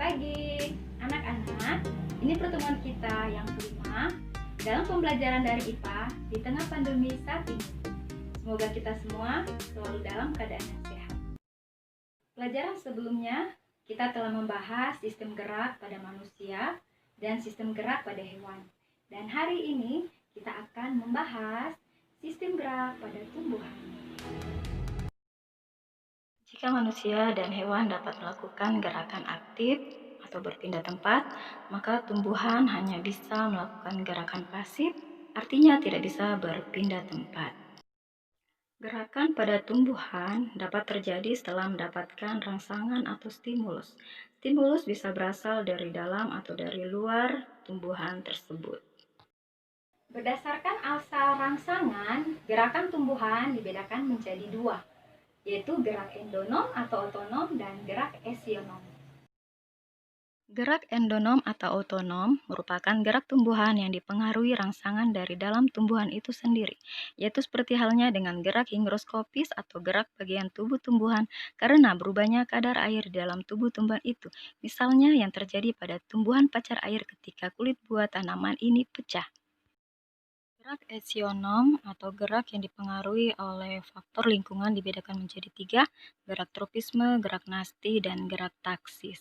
pagi anak-anak, ini pertemuan kita yang kelima dalam pembelajaran dari IPA di tengah pandemi saat ini. Semoga kita semua selalu dalam keadaan yang sehat. Pelajaran sebelumnya kita telah membahas sistem gerak pada manusia dan sistem gerak pada hewan. Dan hari ini kita akan membahas sistem gerak pada tumbuhan. Jika manusia dan hewan dapat melakukan gerakan aktif atau berpindah tempat, maka tumbuhan hanya bisa melakukan gerakan pasif, artinya tidak bisa berpindah tempat. Gerakan pada tumbuhan dapat terjadi setelah mendapatkan rangsangan atau stimulus. Stimulus bisa berasal dari dalam atau dari luar tumbuhan tersebut. Berdasarkan asal rangsangan, gerakan tumbuhan dibedakan menjadi dua, yaitu gerak endonom atau otonom dan gerak esionom. Gerak endonom atau otonom merupakan gerak tumbuhan yang dipengaruhi rangsangan dari dalam tumbuhan itu sendiri, yaitu seperti halnya dengan gerak higroskopis atau gerak bagian tubuh tumbuhan karena berubahnya kadar air di dalam tubuh tumbuhan itu, misalnya yang terjadi pada tumbuhan pacar air ketika kulit buah tanaman ini pecah. Gerak esionom atau gerak yang dipengaruhi oleh faktor lingkungan dibedakan menjadi tiga, gerak tropisme, gerak nasti, dan gerak taksis.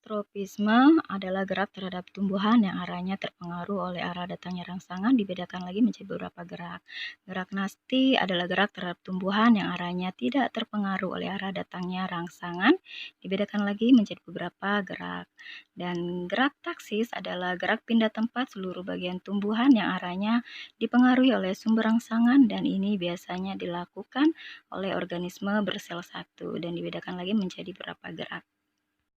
Tropisme adalah gerak terhadap tumbuhan yang arahnya terpengaruh oleh arah datangnya rangsangan, dibedakan lagi menjadi beberapa gerak. Gerak nasti adalah gerak terhadap tumbuhan yang arahnya tidak terpengaruh oleh arah datangnya rangsangan, dibedakan lagi menjadi beberapa gerak. Dan gerak taksis adalah gerak pindah tempat seluruh bagian tumbuhan yang arahnya dipengaruhi oleh sumber rangsangan, dan ini biasanya dilakukan oleh organisme bersel satu dan dibedakan lagi menjadi beberapa gerak.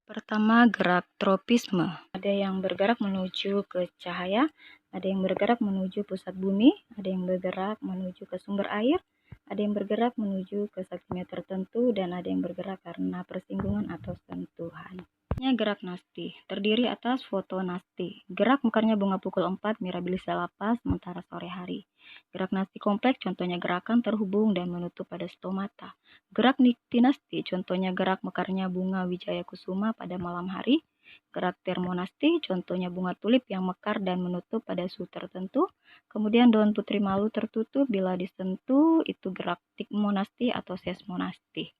Pertama, gerak tropisme. Ada yang bergerak menuju ke cahaya, ada yang bergerak menuju pusat bumi, ada yang bergerak menuju ke sumber air, ada yang bergerak menuju ke segmen tertentu, dan ada yang bergerak karena persinggungan atau sentuhan. Gerak nasti terdiri atas fotonasti. Gerak mekarnya bunga pukul 4 mirabilis lapa sementara sore hari. Gerak nasti kompleks contohnya gerakan terhubung dan menutup pada stomata. Gerak niktinasti contohnya gerak mekarnya bunga wijaya kusuma pada malam hari. Gerak termonasti contohnya bunga tulip yang mekar dan menutup pada suhu tertentu. Kemudian daun putri malu tertutup bila disentuh, itu gerak tikmonasti atau sesmonasti.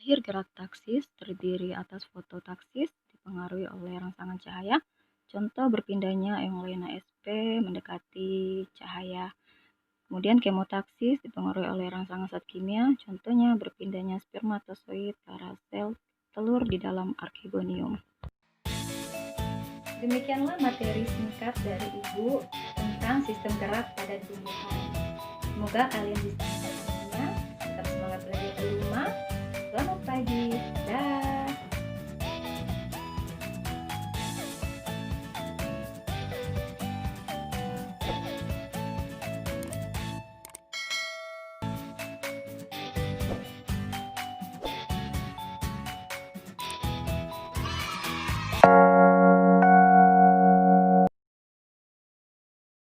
Akhir gerak taksis terdiri atas fototaksis dipengaruhi oleh rangsangan cahaya. Contoh berpindahnya Eulena sp mendekati cahaya. Kemudian kemotaksis dipengaruhi oleh rangsangan zat kimia. Contohnya berpindahnya spermatozoid ke arah sel telur di dalam archegonium. Demikianlah materi singkat dari Ibu tentang sistem gerak pada tumbuhan. Semoga kalian bisa memahaminya. Tetap semangat belajar di rumah. Selamat pagi. Dah.